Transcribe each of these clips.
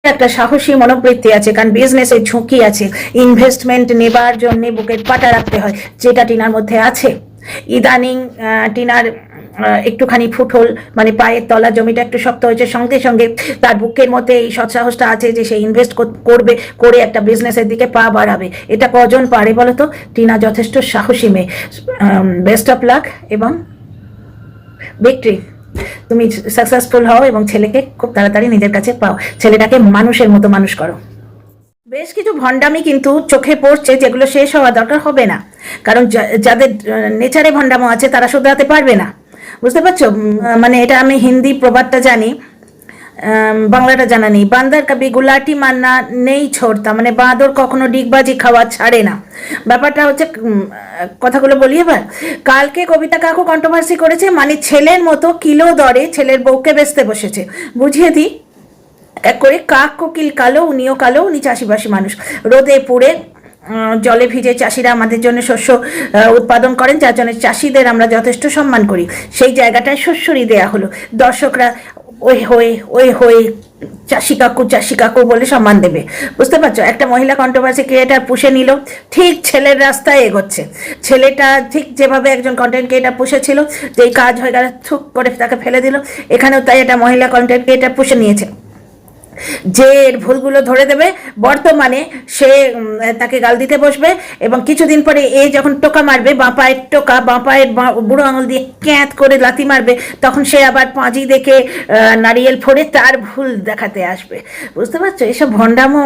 একটা সাহসী মনোবৃত্তি আছে, কারণ বিজনেসে ঝুঁকি আছে, ইনভেস্টমেন্ট নেবার জন্য বুকের পাটা রাখতে হয়, যেটা টিনার মধ্যে আছে। ইদানিং টিনার একটুখানি ফুটহল, মানে পায়ের তলা জমিটা একটু শক্ত হয়েছে, সঙ্গে সঙ্গে তার বুকের মধ্যে এই সৎসাহসটা আছে যে সে ইনভেস্ট করবে, করে একটা বিজনেসের দিকে পা বাড়াবে। এটা কজন পারে বলো তো? টিনা যথেষ্ট সাহসী মেয়ে। বেস্ট অফ লাক এবং ভিক্টরি। তুমি সাকসেসফুল হও এবং ছেলেকে খুব তাড়াতাড়ি নিজের কাছে পাও, ছেলেটাকে মানুষের মতো মানুষ করো। বেশ কিছু ভণ্ডামি কিন্তু চোখে পড়ছে, যেগুলো শেষ হওয়া দরকার হবে না, কারণ যাদের নেচারে ভণ্ডামো আছে তারা শুধরাতে পারবে না, বুঝতে পারছো? মানে এটা আমি হিন্দি প্রবাদটা জানি, বাংলাটা জানা নেই। বান্দার কবি গুলাটি মান্না নেই ছোড়তা, মানে বাঁদর কখনো ডিগবাজি খাওয়া ছাড়ে না। ব্যাপারটা হচ্ছে, কথাগুলো বলি এবার। কালকে কবিতা কাকু কন্ট্রোভার্সি করেছে, মানে ছেলের মতো কিলো দরে ছেলের বউকে বেচতে বসেছে। বুঝিয়ে দিই এক করে, কাক কোকিল কালো, উনিও কালো, উনি চাষিবাসী মানুষ। রোদে পুড়ে জলে ভিজে চাষিরা আমাদের জন্য শস্য উৎপাদন করেন, যার জন্য চাষিদের আমরা যথেষ্ট সম্মান করি। সেই জায়গাটায় শস্যরই দেয়া হলো, দর্শকরা ওই হয়ে চাষি কাকু বলে সম্মান দেবে, বুঝতে পারছো? একটা মহিলা কন্ট্রোভার্সি ক্রিয়েটার পুষে নিল, ঠিক ছেলের রাস্তায় এগোচ্ছে। ছেলেটা ঠিক যেভাবে একজন কন্টেন্ট ক্রিয়েটার পুষেছিল, যেই কাজ হয়ে গেল থুক করে তাকে ফেলে দিল, এখানেও তাই একটা মহিলা কন্টেন্ট ক্রিয়েটার পুষে নিয়েছে, যে এর ভুলগুলো ধরে দেবে। বর্তমানে সে তাকে গাল দিতে বসবে, এবং কিছুদিন পরে এ যখন টোকা মারবে, বাঁ পায়ের বুড়ো আঙুল দিয়ে ক্যাঁত করে লাথি মারবে, তখন সে আবার পাঁজি দেখে নারিয়েল ফোড়ে তার ভুল দেখাতে আসবে, বুঝতে পারছো? এসব ভণ্ডামো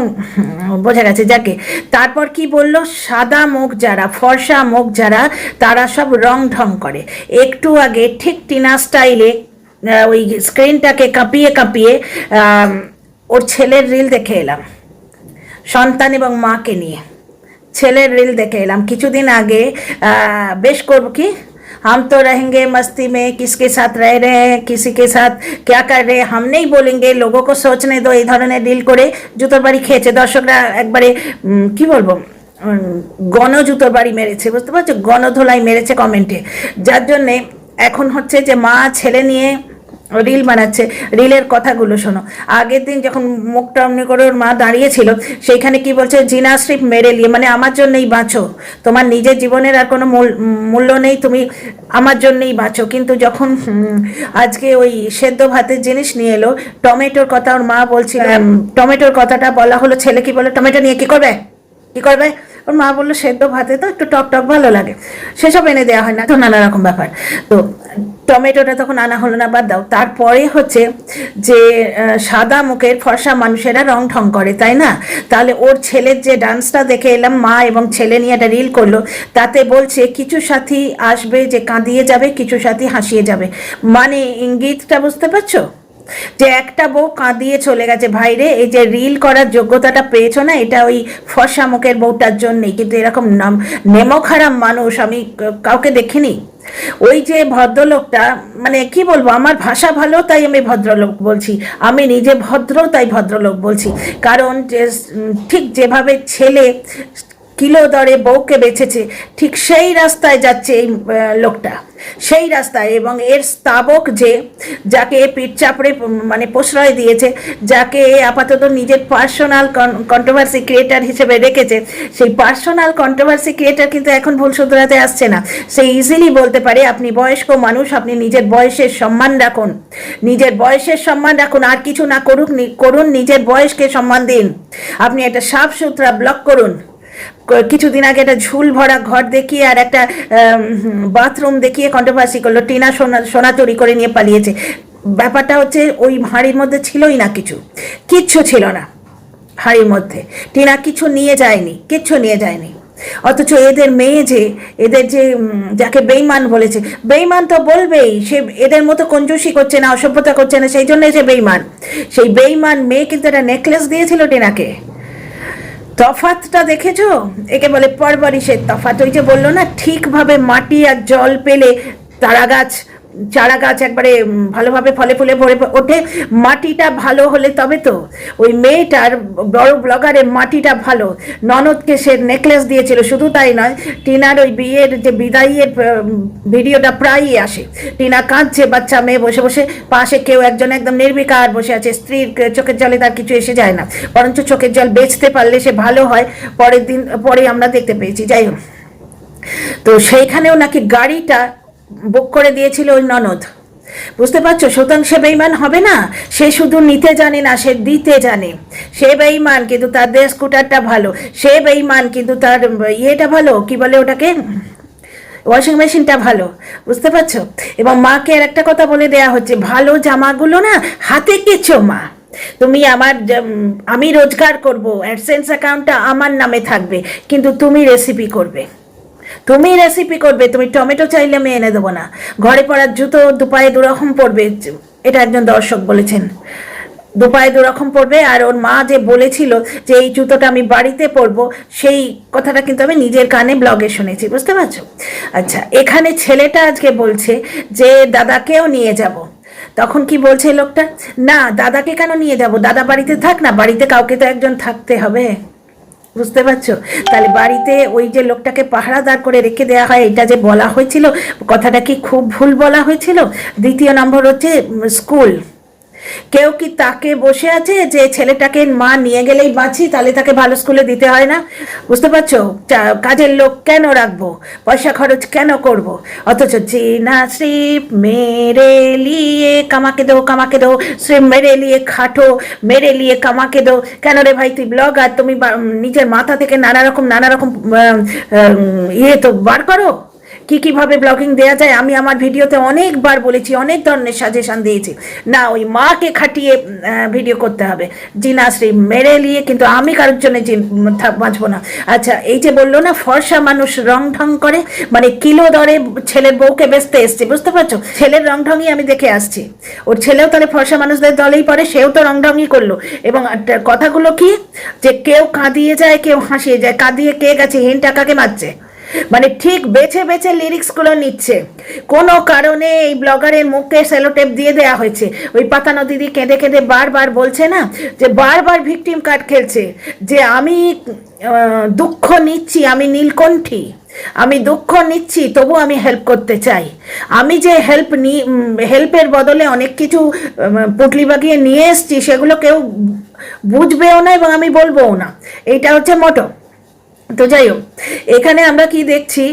বোঝা গেছে যাকে। তারপর কি বললো, সাদা মুখ যারা, ফর্সা মুখ যারা, তারা সব রং ঢং করে। একটু আগে ঠিক টিনা স্টাইলে ওই স্ক্রিনটাকে কাঁপিয়ে ওর ছেলের রিল দেখে এলাম, সন্তান এবং মাকে নিয়ে ছেলের রিল দেখে এলাম কিছুদিন আগে। বেশ করবো কি, हम तो रहेंगे मस्ती में, किसके साथ रह रहे हैं, किसी के साथ क्या कर रहे हैं, हम नहीं बोलेंगे, लोगों को सोचने दो, এই ধরনের রিল করে জুতোর বাড়ি খেয়েছে। দর্শকরা একবারে কি বলবো, গণজুতোর বাড়ি মেরেছে, বুঝতে পারছো? গণধোলাই মেরেছে কমেন্টে, যার জন্যে এখন হচ্ছে যে মা ছেলে নিয়ে রিল বানাচ্ছে। রিলের কথাগুলো শোনো। আগের দিন যখন মুখটা অমনি করে ওর মা দাঁড়িয়েছিল, সেইখানে কি বলছে, জিনা স্ট্রিপ মেরে নিয়ে, মানে আমার জন্যই বাঁচো, তোমার নিজের জীবনের আর কোনো মূল্য নেই, তুমি আমার জন্যই বাঁচো। কিন্তু যখন আজকে ওই সেদ্ধ ভাতের জিনিস নিয়ে এলো, টমেটোর কথা ওর মা বলছিল, টমেটোর কথাটা বলা হলো, ছেলে কি বলে, টমেটো নিয়ে কি করবে? ওর মা বললো সেদ্ধ ভাতে তো একটু টক ভালো লাগে, সেসব এনে দেওয়া হয় না তো, নানা রকম ব্যাপার। তো টমেটোটা তখন আনা হলো না, বাদ দাও। তারপরে হচ্ছে যে সাদা মুখের ফর্সা মানুষেরা রং ঢং করে, তাই না? তাহলে ওর ছেলের যে ডান্সটা দেখে এলাম, মা এবং ছেলে নিয়ে একটা রিল করলো, তাতে বলছে কিছু সাথী আসবে যে কাঁদিয়ে যাবে, কিছু সাথী হাসিয়ে যাবে। মানে ইঙ্গিতটা বুঝতে পারছো, যে একটা বউ কাঁদিয়ে চলে গেছে। ভাইরে, এই যে রিল করার যোগ্যতাটা পেয়েছো না, এটা ওই ফর্সা মুখের বউটার জন্যই। কিন্তু এরকম নেমখারাম মানুষ আমি কাউকে দেখিনি। ওই যে ভদ্রলোকটা, মানে কি বলবো, আমার ভাষা ভালো তাই আমি ভদ্রলোক বলছি, আমি নিজে ভদ্র তাই ভদ্রলোক বলছি। কারণ যে ঠিক যেভাবে ছেলে কিলো দরে বউকে বেঁচেছে, ঠিক সেই রাস্তায় যাচ্ছে এই লোকটা, সেই রাস্তায়। এবং এর স্তাবক যে, যাকে পিঠ চাপড়ে মানে প্রশ্রয় দিয়েছে, যাকে আপাতত নিজের পার্সোনাল কন্ট্রোভার্সি ক্রিয়েটার হিসেবে রেখেছে, সেই পার্সোনাল কন্ট্রোভার্সি ক্রিয়েটার কিন্তু এখন ভুল শুধরাতে আসছে না। সে ইজিলি বলতে পারে, আপনি বয়স্ক মানুষ, আপনি নিজের বয়সের সম্মান রাখুন, নিজের বয়সের সম্মান রাখুন, আর কিছু না করুন, নিজের বয়সকে সম্মান দিন। আপনি একটা সাফ সুতরা ব্লক করুন। কিছুদিন আগে একটা ঝুল ভরা ঘর দেখিয়ে আর একটা বাথরুম দেখিয়ে কন্ট্রোভার্সি করলো, টিনা সোনা চুরি করে নিয়ে পালিয়েছে। ব্যাপারটা হচ্ছে ওই হাঁড়ির মধ্যে ছিলই না, কিচ্ছু ছিল না হাঁড়ির মধ্যে। টিনা কিচ্ছু নিয়ে যায়নি। অথচ এদের মেয়ে যে, এদের যে যাকে বেইমান বলেছে, বেইমান তো বলবেই, সে এদের মতো কঞ্জুসি করছে না, অসভ্যতা করছে না, সেই জন্য সে বেইমান। সেই বেইমান মেয়ে কিন্তু একটা নেকলেস দিয়েছিল টিনাকে। তফাতটা দেখেছো? একে বলে পরবরিশের তফাত। ওই যে বললো না, ঠিকভাবে মাটি আর জল পেলে তারা গাছ চারা গাছ একবারে ভালোভাবে ফলে ফুলে ভরে ওঠে, মাটিটা ভালো হলে তবে তো। ওই মেয়েটার বড় ব্লগারের মাটিটা ভালো, ননদকে সে নেকলেস দিয়েছিল। শুধু তাই নয়, টিনার ওই বিয়ের যে বিদায়ের ভিডিওটা প্রায়ই আসে, টিনা কাঁদছে, বাচ্চা মেয়ে বসে বসে, পাশে কেউ একজন একদম নির্বিকার বসে আছে। স্ত্রীর চোখের জলে তার কিছু এসে যায় না, বরঞ্চ চোখের জল বেচতে পারলে সে ভালো হয়। পরের দিন পরে আমরা দেখতে পেয়েছি। যাই হোক, তো সেইখানেও নাকি গাড়িটা বুক করে দিয়েছিল ওই ননদ। বুঝতে পারছো? সুতরাং সে বেঈমান হবে না। সে শুধু নিতে জানে না, সে দিতে জানে। সে বেঈমান কিন্তু তার দেশ স্কুটারটা ভালো, সে বেঈমান কিন্তু তার ইয়েটা ভালো, কি বলে ওটাকে, ওয়াশিং মেশিনটা ভালো। বুঝতে পারছো? এবং মাকে আর একটা কথা বলে দেয়া হচ্ছে, ভালো জামাগুলো না হাতে কেচো মা। তুমি আমি রোজগার করব, অ্যাডসেন্স অ্যাকাউন্টটা আমার নামে থাকবে, কিন্তু তুমি রেসিপি করবে, তুমি রেসিপি করবে। তুমি টমেটো চাইলে আমি এনে দেবো না। ঘরে পড়ার জুতো দুপায়ে দুরকম পড়বে, এটা একজন দর্শক বলেছেন, দুপায়ে দুরকম পড়বে। আর ওর মা যে বলেছিল যে এই জুতোটা আমি বাড়িতে পরবো, সেই কথাটা কিন্তু আমি নিজের কানে ব্লগে শুনেছি। বুঝতে পারছো? আচ্ছা, এখানে ছেলেটা আজকে বলছে যে দাদাকেও নিয়ে যাব। তখন কি বলছে লোকটা, না দাদাকে কেন নিয়ে যাব, দাদা বাড়িতে থাক না, বাড়িতে কাউকে তো একজন থাকতে হবে। বুঝতে পারছো? তাহলে বাড়িতে ওই যে লোকটাকে পাহারাদার করে রেখে দেওয়া হয়, এটা যে বলা হয়েছিল, কথাটা কি খুব ভুল বলা হয়েছিল? দ্বিতীয় নম্বর হচ্ছে স্কুল। কেউ কি তাকে বসে আছে যে ছেলেটাকে মা নিয়ে গেলেই বাঁচি, তাহলে তাকে ভালো স্কুলে দিতে হয় না? বুঝতে পারছো? কাজের লোক কেন রাখবো, পয়সা খরচ কেন করব? অথচ জিনা সির্ফ মেরে লিয়ে কামাকে দো, কামাকে দো, সির্ফ মেরে লিয়ে খাটো, মেরে লিয়ে কামাকে দো। কেন রে ভাই, তুই ব্লগার, তুমি নিজের মাথা থেকে নানা রকম ইয়ে তো বার করো, কিভাবে ব্লগিং দেওয়া যায়। আমি আমার ভিডিওতে অনেকবার বলেছি, অনেক ধরনের সাজেশন দিয়েছি, না ওই মাকে খাটিয়ে ভিডিও করতে হবে, জিনাশ্রী মেরে নিয়ে, কিন্তু আমি কারোর জন্য বাঁচবো না। আচ্ছা, এই যে বললো না ফর্সা মানুষ রং ঢং করে, মানে কিলো দরে ছেলের বউকে বেচতে এসছে। বুঝতে পারছো? ছেলের রং ঢংই আমি দেখে আসছি, ওর ছেলেও তাহলে ফর্সা মানুষদের দলেই পড়ে, সেও তো রং ঢংই করলো। এবং কথাগুলো কি, যে কেউ কাঁদিয়ে যায়, কেউ হাসিয়ে যায়। কাঁদিয়ে কে গেছে, হিন টাকাকে মারছে, মানে ঠিক বেছে বেছে লিরিক্সগুলো নিচ্ছে। কোনো কারণে এই ব্লগারের মুখে সেলোটেপ দিয়ে দেয়া হয়েছে। ওই পাতানো দিদি কেঁদে কেঁদে বারবার বলছে না, যে বারবার ভিকটিম কার্ড খেলছে, যে আমি দুঃখ নিচ্ছি, আমি নীলকণ্ঠী, আমি দুঃখ নিচ্ছি, তবু আমি হেল্প করতে চাই। আমি যে হেল্পের বদলে অনেক কিছু পুটলি বাগিয়ে নিয়ে এসছি, সেগুলো কেউ বুঝবেও না এবং আমি বলবোও না। এইটা হচ্ছে মোটো। তো যাই হোক, এখানে আমরা কি দেখছি,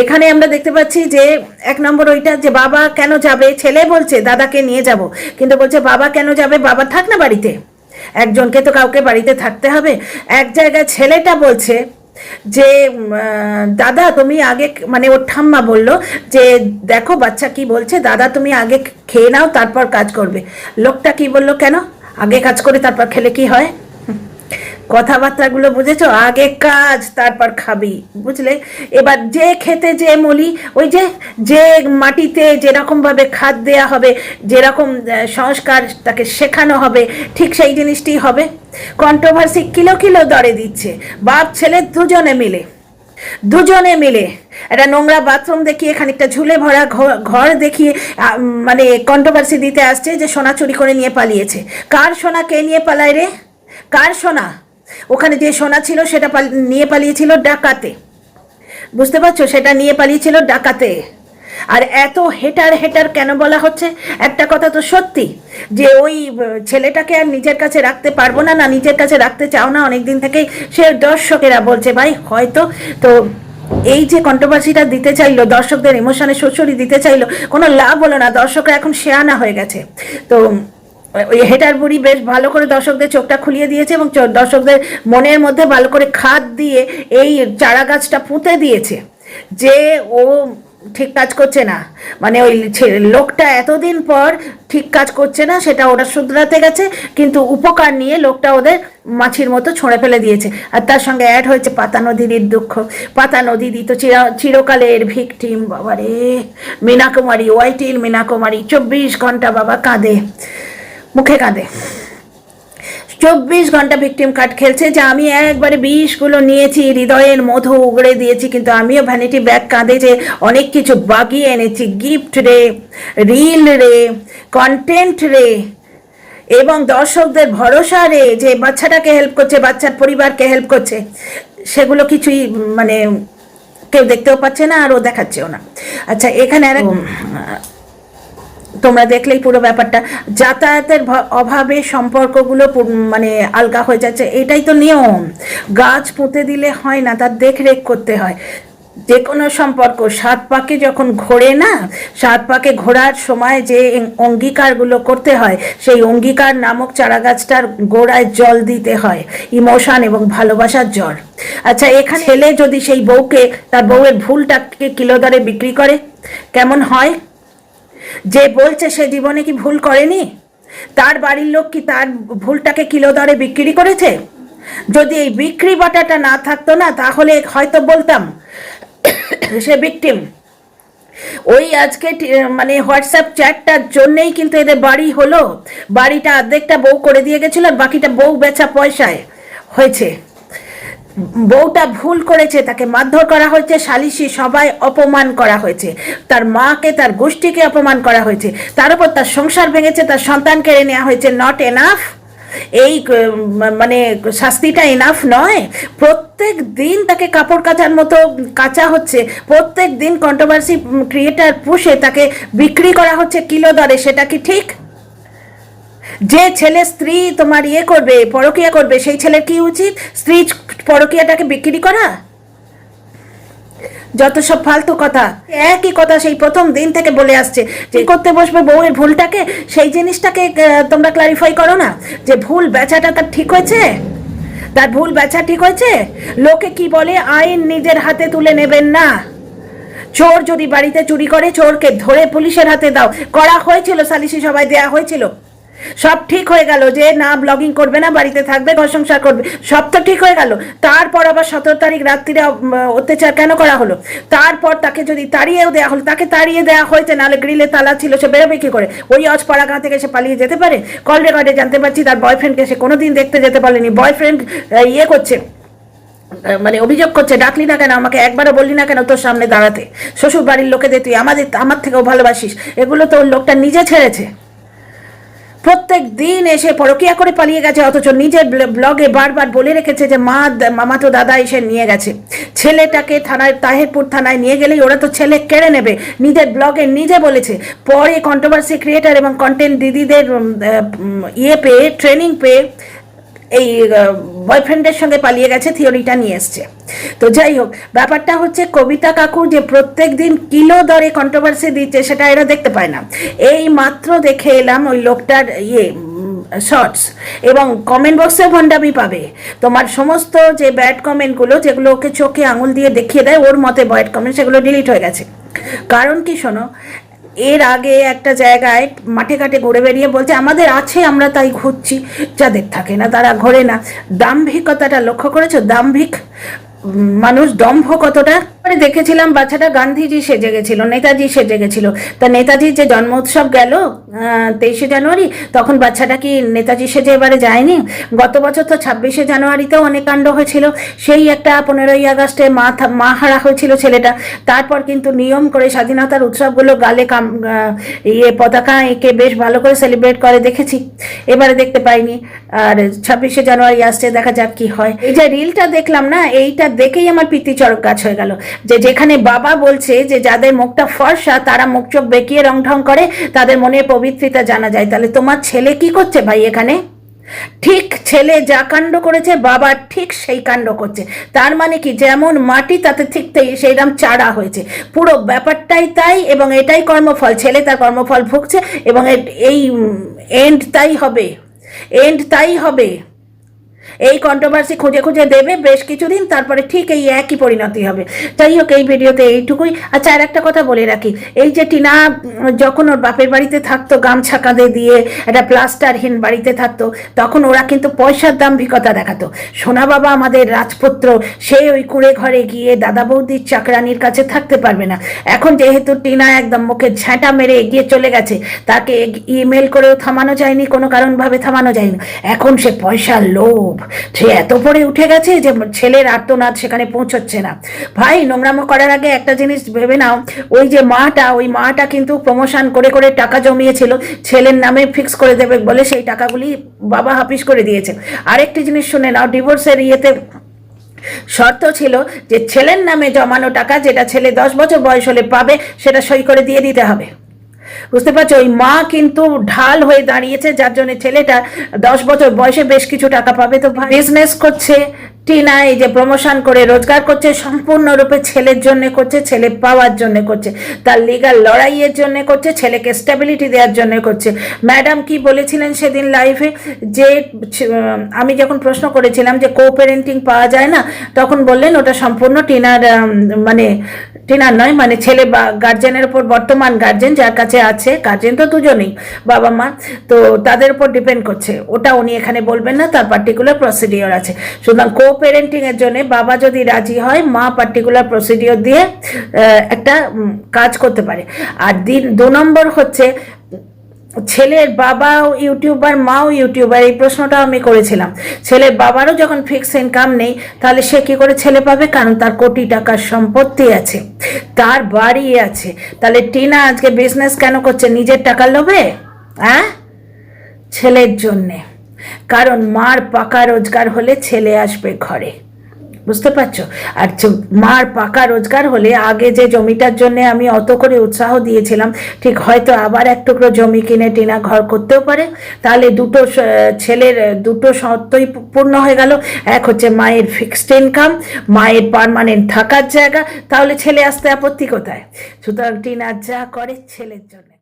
এখানে আমরা দেখতে পাচ্ছি যে এক নম্বর ওইটা, যে বাবা কেন যাবে, ছেলে বলছে দাদাকে নিয়ে যাব, কিন্তু বলছে বাবা কেন যাবে, বাবা থাক না বাড়িতে, একজনকে তো কাউকে বাড়িতে থাকতে হবে। এক জায়গায় ছেলেটা বলছে যে দাদা তুমি আগে, মানে ওর ঠাম্মা বললো যে দেখো বাচ্চা কি বলছে, দাদা তুমি আগে খেয়ে নাও তারপর কাজ করবে। লোকটা কি বললো, কেন আগে কাজ করে তারপর খেলে কি হয়? কথাবার্তাগুলো বুঝেছো? আগে কাজ তারপর খাবি, বুঝলে? এবার যে খেতে যে মলি, ওই যে মাটিতে যেরকম ভাবে খাদ দেয়া হবে, যেরকম সংস্কার তাকে শেখানো হবে, ঠিক সেই জিনিসটি হবে। কন্ট্রোভার্সি কিলো কিলো দরে দিচ্ছে বাপ ছেলে দুজনে মিলে একটা নোংরা বাথরুম দেখিয়ে, খানিকটা ঝুলে ভরা ঘর দেখিয়ে, মানে কন্ট্রোভার্সি দিতে আসছে যে সোনা চুরি করে নিয়ে পালিয়েছে। কার সোনা কে নিয়ে পালায় রে? কার সোনা? ওখানে যে সোনা ছিল সেটা নিয়ে পালিয়েছিল ডাকাতে। বুঝতে পারছো? সেটা নিয়ে পালিয়েছিল ডাকাতে। আর এত হেটার কেন বলা হচ্ছে? একটা কথা তো সত্যি, যে ওই ছেলেটাকে আর নিজের কাছে রাখতে পারবো না, নিজের কাছে রাখতে চাও না অনেকদিন থেকেই, সে দর্শকেরা বলছে ভাই হয়তো। তো এই যে কন্ট্রোভার্সিটা দিতে চাইলো, দর্শকদের ইমোশনে শ্বশুরি দিতে চাইলো, কোনো লাভ হলো না। দর্শকরা এখন শেয়ানা হয়ে গেছে। তো ওই হেটার বুড়ি বেশ ভালো করে দর্শকদের চোখটা খুলিয়ে দিয়েছে এবং দর্শকদের মনের মধ্যে ভালো করে খাদ দিয়ে এই চারা গাছটা পুঁতে দিয়েছে যে ও ঠিক কাজ করছে না, মানে ওই লোকটা এতদিন পর ঠিক কাজ করছে না, সেটা ওরা শুধরাতে গেছে, কিন্তু উপকার নিয়ে লোকটা ওদের মাছির মতো ছড়ে ফেলে দিয়েছে। আর তার সঙ্গে অ্যাড হয়েছে পাতানো দিদির দুঃখ। পাতানো দিদি তো চিরকালের ভিকটিম, বাবারে। মীনা কুমারী, ওয়াইটির মীনা কুমারী 24 ঘন্টা বাবা কাঁদে, মুখে কাঁদে, 24 ঘন্টা ভিকটিম কার্ড খেলছে যে আমি একবারে বিষগুলো নিয়েছি, হৃদয়ের মধু উগড়ে দিয়েছি, কিন্তু আমিও ভ্যানিটি ব্যাগ কাঁধে যে অনেক কিছু বাগিয়ে এনেছি, গিফট রে, রিল রে, কন্টেন্ট রে, এবং দর্শকদের ভরসা রে, যে বাচ্চাটাকে হেল্প করছে, বাচ্চার পরিবারকে হেল্প করছে, সেগুলো কিছুই মানে কেউ দেখতেও পাচ্ছে না আর ও দেখাচ্ছেও না। আচ্ছা, এখানে আর তোমরা দেখলেই পুরো ব্যাপারটা, যাতায়াতের অভাবে সম্পর্কগুলো মানে আলগা হয়ে যাচ্ছে। এটাই তো নিয়ম, গাছ পুঁতে দিলে হয় না, তার দেখরেখ করতে হয়। যে কোনো সম্পর্ক 7 পাকে যখন ঘোরে না, 7 পাকে ঘোরার সময় যে অঙ্গীকারগুলো করতে হয়, সেই অঙ্গীকার নামক চারাগাছটার গোড়ায় জল দিতে হয়, ইমোশন এবং ভালোবাসার জল। আচ্ছা, এখানে ছেলে যদি সেই বউকে, তার বউয়ের ভুলটাকে কিলো দরে বিক্রি করে, কেমন হয়? যে বলছে সে জীবনে কি ভুল করেনি, তার বাড়ির লোক কি তার ভুলটাকে কিলো দরে বিক্রি করেছে? যদি এই বিক্রি বাটাটা না থাকতো না, তাহলে হয়তো বলতাম সে ভিকটিম। ওই আজকে মানে হোয়াটসঅ্যাপ চ্যাটটার জন্যেই কিন্তু এদের বাড়ি হলো। বাড়িটা অর্ধেকটা বউ করে দিয়ে গেছিল, আর বাকিটা বউ বেচা পয়সায় হয়েছে। বউটা ভুল করেছে, তাকে মারধর করা হয়েছে, সালিশি সবাই অপমান করা হয়েছে, তার মাকে, তার গোষ্ঠীকে অপমান করা হয়েছে, তার উপর তার সংসার ভেঙেছে, তার সন্তান কেড়ে নেওয়া হয়েছে। Not enough? এই মানে শাস্তিটা এনাফ নয়? প্রত্যেক দিন তাকে কাপড় কাচার মতো কাচা হচ্ছে, প্রত্যেক দিন কন্ট্রোভার্সি ক্রিয়েটার পুষে তাকে বিক্রি করা হচ্ছে কিলো দরে। সেটা কি ঠিক? যে ছেলে স্ত্রী তোমার করবে, পরকীয়া করবে, সেই ছেলের কি উচিত? স্ত্রী পরকীয়াটাকে বিক্রি করা? যত সব ফালতু কথা, একই কথা সেই প্রথম দিন থেকে বলে আসছে যে করতে বসবে বউয়ের ভুলটাকে, সেই জিনিসটাকে তোমরা ক্লারিফাই করো না যে ভুল বেচাটা তার ঠিক হয়েছে, তার ভুল বেচা ঠিক হয়েছে। লোকে কি বলে, আইন নিজের হাতে তুলে নেবেন না। চোর যদি বাড়িতে চুরি করে, চোরকে ধরে পুলিশের হাতে দাও, করা হয়েছিল, সালিশি সবাই দেয়া হয়েছিল, সব ঠিক হয়ে গেল যে না ব্লগিং করবে না, বাড়িতে থাকবে, ঘর সংসার করবে, সব তো ঠিক হয়ে গেল। তারপর আবার 17 তারিখ রাত্রিরে অত্যাচার কেন করা হলো? তারপর তাকে যদি তাড়িয়েও দেওয়া হলো, তাকে তাড়িয়ে দেওয়া হয়েছে, নাহলে গ্রিলে তালা ছিল, সে বেরোবে কি করে? ওই অজপাড়া গাঁ থেকে সে পালিয়ে যেতে পারে? কল রেকর্ডে জানতে পারছি তার বয়ফ্রেন্ডকে সে কোনোদিন দেখতে যেতে পারেনি। বয়ফ্রেন্ড করছে, মানে অভিযোগ করছে, ডাকলি না কেন আমাকে, একবারও বললি না কেন তোর সামনে দাঁড়াতে, শ্বশুর বাড়ির লোকেদের তুই আমার থেকেও ভালোবাসিস। এগুলো তো লোকটা নিজে ছেড়েছে। প্রত্যেক দিন এসে পরকিয়া করে পালিয়ে গেছে, অথচ নিজের ব্লগে বারবার বলে রেখেছে যে মামাতো দাদা এসে নিয়ে গেছে। ছেলেটাকে থানায়, তাহিরপুর থানায় নিয়ে গেলেই ওরা তো ছেলে কেড়ে নেবে, নিজের ব্লগে নিজে বলেছে। পরে কন্ট্রোভার্সি ক্রিয়েটার এবং কন্টেন্ট দিদিদের পেয়ে, ট্রেনিং পেয়ে এই বয়ফ্রেন্ডের সঙ্গে পালিয়ে গেছে, থিওরিটা নিয়ে এসছে। তো যাই হোক, ব্যাপারটা হচ্ছে কবিতা কাকু যে প্রত্যেক দিন কিলো দরে কন্ট্রোভার্সি দিচ্ছে, সেটা এরা দেখতে পায় না। এই মাত্র দেখে এলাম ওই লোকটার শর্টস, এবং কমেন্ট বক্সেও ভণ্ডামি পাবে। তোমার সমস্ত যে ব্যাড কমেন্টগুলো, যেগুলো ওকে চোখে আঙুল দিয়ে দেখিয়ে দেয় ওর মতে ব্যাড কমেন্ট, সেগুলো ডিলিট হয়ে গেছে। কারণ কি শোনো, এর আগে একটা জায়গায় মাঠে ঘাটে ঘুরে বেরিয়ে বলছে আমাদের আছে, আমরা তাই ঘুরছি, যাদের থাকে না তারা ঘোরে না। দাম্ভিকতাটা লক্ষ্য করেছো? দাম্ভিক মানুষ, দম্ভ কতটা। দেখেছিলাম বাচ্চাটা গান্ধীজি সেজে গেছিল, নেতাজি সেজে গেছিল। তা নেতাজির যে জন্ম উৎসব গেল 23শে জানুয়ারি, তখন বাচ্চাটা কি নেতাজি সেজে এবারে যায়নি? গত বছর তো 26শে জানুয়ারিতেও অনেক কাণ্ড হয়েছিল, সেই একটা 15ই আগস্টে মা হারা হয়েছিল ছেলেটা। তারপর কিন্তু নিয়ম করে স্বাধীনতার উৎসবগুলো গালে পতাকা এঁকে বেশ ভালো করে সেলিব্রেট করে দেখেছি, এবারে দেখতে পাইনি। আর 26শে জানুয়ারি আসছে, দেখা যাক কি হয়। এই যে রিলটা দেখলাম না, এইটা দেখেই আমার পিত্তি চড়ক গাছ হয়ে গেল। যে যেখানে বাবা বলছে যে যাদের মুখটা ফর্সা তারা মুখ চোখ বেঁকিয়ে রং ঢং করে, তাদের মনে পবিত্রতা জানা যায়। তাহলে তোমার ছেলে কি করছে ভাই এখানে? ঠিক ছেলে যা কাণ্ড করেছে, বাবা ঠিক সেই কাণ্ড করছে। তার মানে কি, যেমন মাটি তাতে ঠিক সেইরকম চারা হয়েছে, পুরো ব্যাপারটাই তাই। এবং এটাই কর্মফল, ছেলে তার কর্মফল ভুগছে, এবং এই এন্ড তাই হবে, এন্ড তাই হবে। এই কন্ট্রোভার্সি খুঁজে খুঁজে দেবে বেশ কিছুদিন, তারপরে ঠিক এই একই পরিণতি হবে। যাই হোক, এই ভিডিওতে এইটুকুই। আচ্ছা, আর একটা কথা বলে রাখি, এই যে টিনা যখন ওর বাপের বাড়িতে থাকতো, গামছা কাঁধে দিয়ে একটা প্লাস্টারহীন বাড়িতে থাকতো, তখন ওরা কিন্তু পয়সার দাম্ভিকতা দেখাতো। সোনা বাবা আমাদের রাজপুত্র, সে ওই কুঁড়ে ঘরে গিয়ে দাদা বৌদির চাকরানির কাছে থাকতে পারবে না। এখন যেহেতু টিনা একদম মুখে ঝাঁটা মেরে এগিয়ে চলে গেছে, তাকে ইমেল করেও থামানো যায়নি, কোনো কারণভাবে থামানো যায়নি। এখন সে পয়সার লোভ, সে এত পরে উঠে গেছে যে ছেলের আর্তনাদ সেখানে পৌঁছচ্ছে না। ভাই, নোংরামো করার আগে একটা জিনিস ভেবে নাও, ওই যে ওই মাটা কিন্তু প্রমোশন করে করে টাকা জমিয়েছিল ছেলের নামে ফিক্স করে দেবে বলে, সেই টাকাগুলি বাবা হাফিস করে দিয়েছে। আরেকটি জিনিস শুনে নাও, ডিভোর্সের ইয়েতে শর্ত ছিল যে ছেলের নামে জমানো টাকা, যেটা ছেলে 10 বছর বয়স হলে পাবে, সেটা সই করে দিয়ে দিতে হবে। বুঝতে পারছো, ওই মা কিন্তু ঢাল হয়ে দাঁড়িয়েছে, যার জন্য ছেলেটা 10 বছর বয়সে বেশ কিছু টাকা পাবে। তো বিজনেস করছে টিনা, এই যে প্রমোশন করে রোজগার করছে, সম্পূর্ণরূপে ছেলের জন্য করছে, ছেলে পাওয়ার জন্য করছে, তার লিগাল লড়াইয়ের জন্য করছে, ছেলেকে স্টেবিলিটি দেওয়ার জন্য করছে। ম্যাডাম কি বলেছিলেন সেদিন লাইভে, যে আমি যখন প্রশ্ন করেছিলাম যে কো প্যারেন্টিং পাওয়া যায় না, তখন বললেন ওটা সম্পূর্ণ টিনার টিনার নয়, মানে ছেলে বা গার্জেনের উপর, বর্তমান গার্জেন যার কাছে আছে, গার্জেন তো দুজনেই, বাবা মা, তো তাদের উপর ডিপেন্ড করছে। ওটা উনি এখানে বলবেন না, তার পার্টিকুলার প্রসিডিওর আছে। সুতরাং কো প্যারেন্টিং এর জন্য বাবা যদি রাজি হয়, মা পার্টিকুলার প্রসিডিওর দিয়ে একটা কাজ করতে পারে। আর 2 নম্বর হচ্ছে, ছেলের বাবাও ইউটিউবার, মাও ইউটিউবার, এই প্রশ্নটাও আমি করেছিলাম। ছেলের বাবারও যখন ফিক্স ইনকাম নেই, তাহলে সে কি করে ছেলে পাবে? কারণ তার কোটি টাকার সম্পত্তি আছে, তার বাড়ি আছে। তাহলে টিনা আজকে বিজনেস কেন করছে? নিজের টাকার লোভে? হ্যাঁ, ছেলের জন্যে। কারণ মার পাকা রোজগার হলে ছেলে আসবে ঘরে, বুঝতে পারছো? আর মার পাকা রোজগার হলে, আগে যে জমিটার জন্য আমি অত করে উৎসাহ দিয়েছিলাম, ঠিক হয়তো আবার এক টুকরো জমি কিনে টিনা ঘর করতেও পারে। তাহলে ছেলের দুটো শর্তই পূর্ণ হয়ে গেল। এক হচ্ছে মায়ের ফিক্সড ইনকাম, মায়ের পার্মানেন্ট থাকার জায়গা, তাহলে ছেলে আসতে আপত্তি কোথায়? সুতরাং টিনা যা করে ছেলের জন্য।